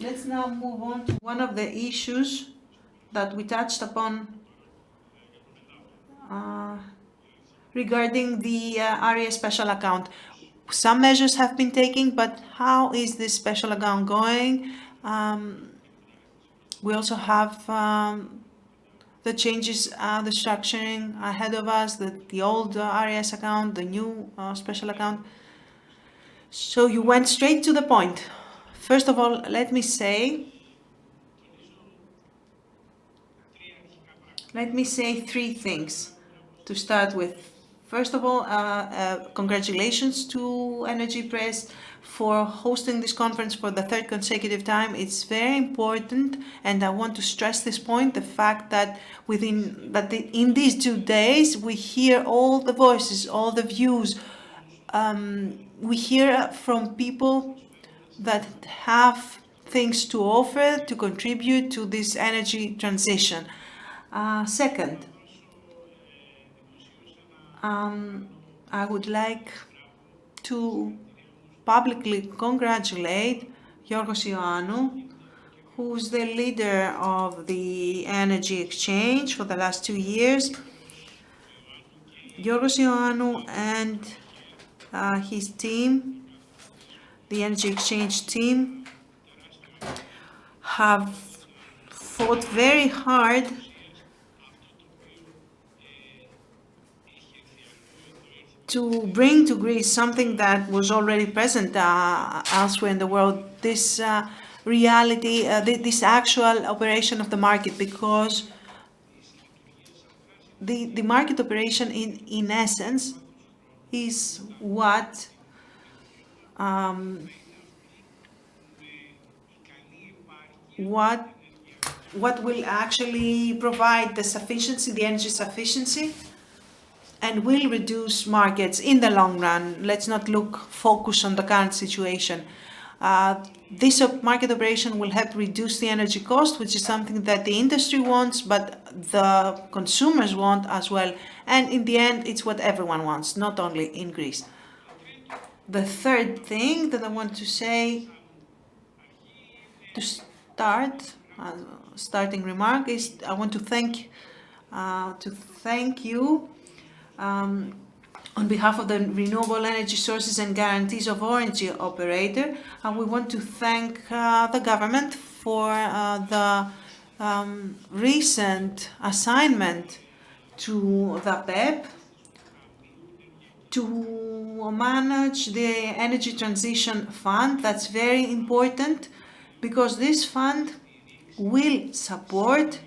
Let's now move on to one of the issues that we touched upon regarding the RES special account. Some measures have been taken, but how is this special account going? We also have the changes, the structuring ahead of us, the old RES account, the new special account. So you went straight to the point. First of all, let me say three things to start with. First of all, congratulations to Energy Press for hosting this conference for the third consecutive time. It's very important, and I want to stress this point, the fact that in these 2 days we hear all the voices, all the views. We hear from people that have things to offer, to contribute to this energy transition. Second, I would like to publicly congratulate Giorgos Ioannou, who's the leader of the Energy Exchange for the last 2 years. Giorgos Ioannou and his team, the Energy Exchange team, have fought very hard to bring to Greece something that was already present elsewhere in the world, this reality, this actual operation of the market, because the market operation in essence is what will actually provide the sufficiency, the energy sufficiency, and will reduce markets in the long run. Let's not focus on the current situation. This market operation will help reduce the energy cost, which is something that the industry wants, but the consumers want as well. And in the end, it's what everyone wants, not only in Greece. The third thing that I want to say to starting remark is I want to thank you on behalf of the Renewable Energy Sources and Guarantees of Origin operator. We want to thank the government for the recent assignment to ΔΑΠΕΕΠ to manage the Energy Transition Fund. That's very important because this fund will support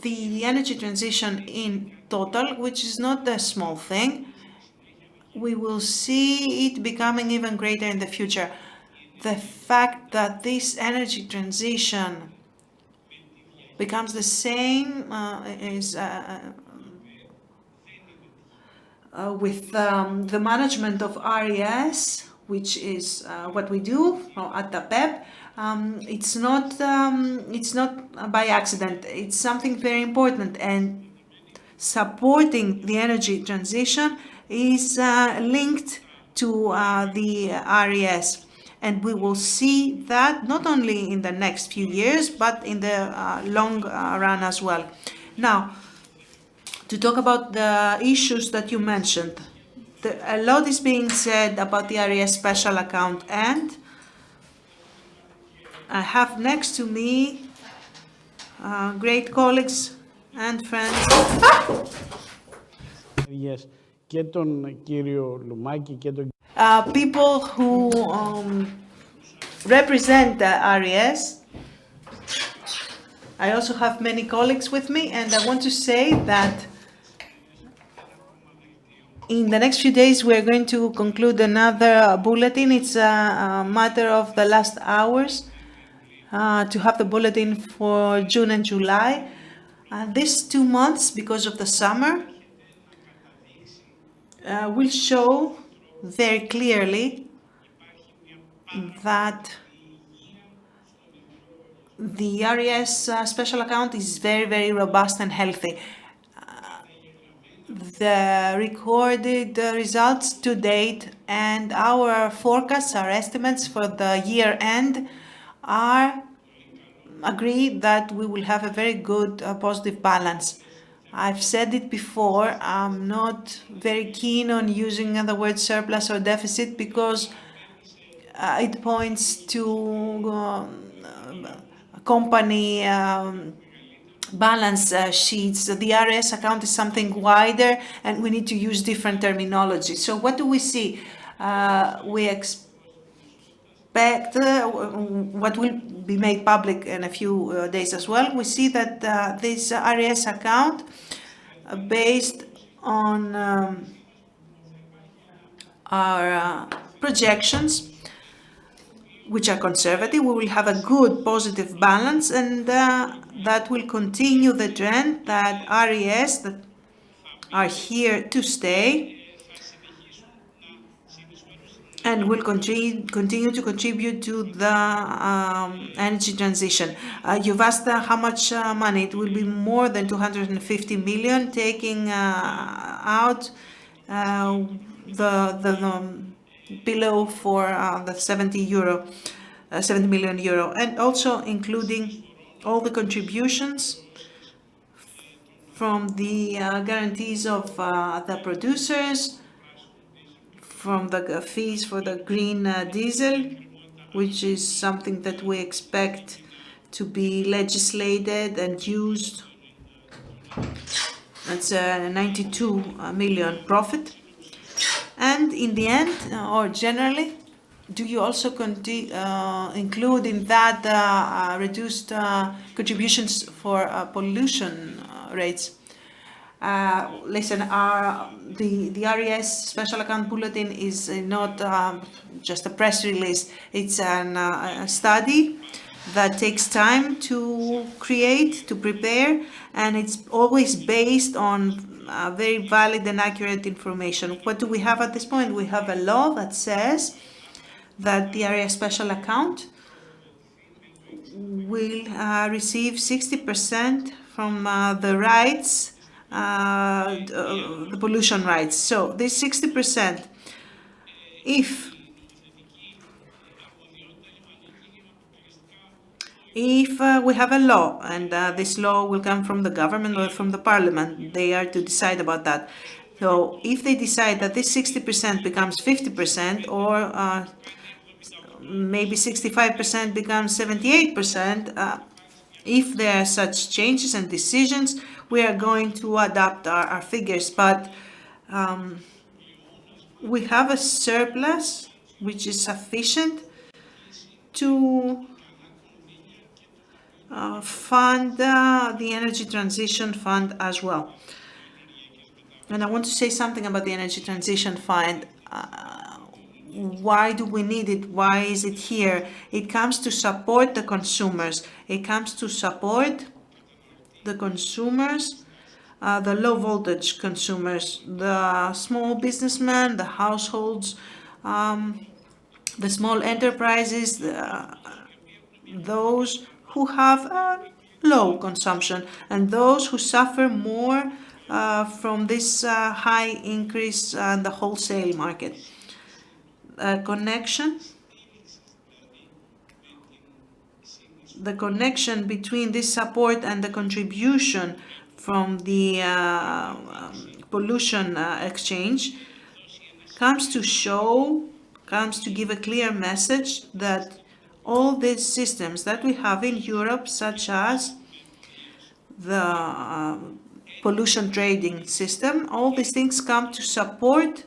the energy transition in total, which is not a small thing. We will see it becoming even greater in the future. The fact that this energy transition becomes the same with the management of RES, which is what we do at ΔΑΠΕΕΠ. It's not by accident. It's something very important, and supporting the energy transition is linked to the RES, and we will see that not only in the next few years but in the long run as well. Now, to talk about the issues that you mentioned, a lot is being said about the RES special account, and I have next to me great colleagues and friends. People who represent the RES. I also have many colleagues with me, and I want to say that in the next few days we are going to conclude another bulletin. It's a matter of the last hours to have the bulletin for June and July. These 2 months, because of the summer, will show very clearly that the RES special account is very, very robust and healthy. The recorded results to date and our forecasts, our estimates for the year end agree that we will have a very good positive balance. I've said it before, I'm not very keen on using the word surplus or deficit because it points to company balance sheets. The RS account is something wider and we need to use different terminology. So what do we see? We expect what will be made public in a few days as well. We see that this RS account, based on our projections, which are conservative, we will have a good positive balance, and that will continue the trend that RES that are here to stay and will continue to contribute to the energy transition. You've asked how much money. It will be more than 250 million, taking out the below for the 70 million euro, and also including all the contributions from the guarantees of the producers, from the fees for the green diesel, which is something that we expect to be legislated and used. That's a 92 million profit. And in the end, or generally, do you also include in that reduced contributions for pollution rates? Listen, the RES special account bulletin is not just a press release. It's a study that takes time to create, to prepare, and it's always based on very valid and accurate information. What do we have at this point? We have a law that says that the RES special account will receive 60% from the rights, the pollution rights. So this 60%, if we have a law, and this law will come from the government or from the parliament, they are to decide about that. So if they decide that this 60% becomes 50%, or maybe 65% becomes 78%, if there are such changes and decisions, we are going to adapt our figures. But we have a surplus which is sufficient to fund the energy transition fund as well. And I want to say something about the energy transition fund. Why do we need it? Why is it here? It comes to support the consumers. It comes to support the consumers, the low voltage consumers, the small businessmen, the households, the small enterprises, those who have low consumption, and those who suffer more from this high increase in the wholesale market. The connection between this support and the contribution from the pollution exchange comes to give a clear message that all these systems that we have in Europe, such as the pollution trading system, all these things come to support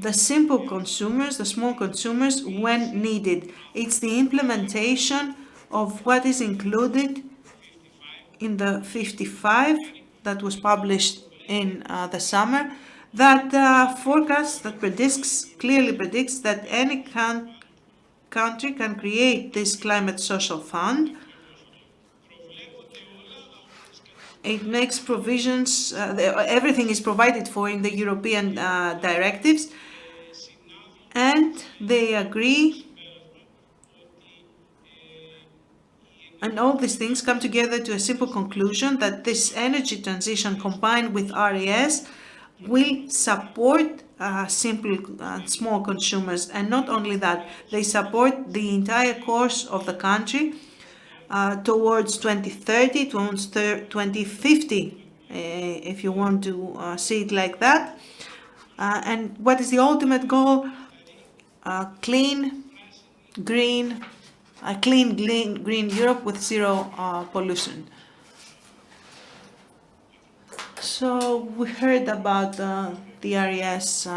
the simple consumers, the small consumers, when needed. It's the implementation of what is included in the 55 that was published in the summer, that forecasts, that clearly predicts that any country can create this climate social fund. It makes provisions, everything is provided for in the European directives, and they agree, and all these things come together to a simple conclusion that this energy transition combined with RES will support simple, small consumers. And not only that, they support the entire course of the country towards 2030, towards 2050, if you want to see it like that. And what is the ultimate goal? Clean, green Europe with zero pollution. So we heard about the RES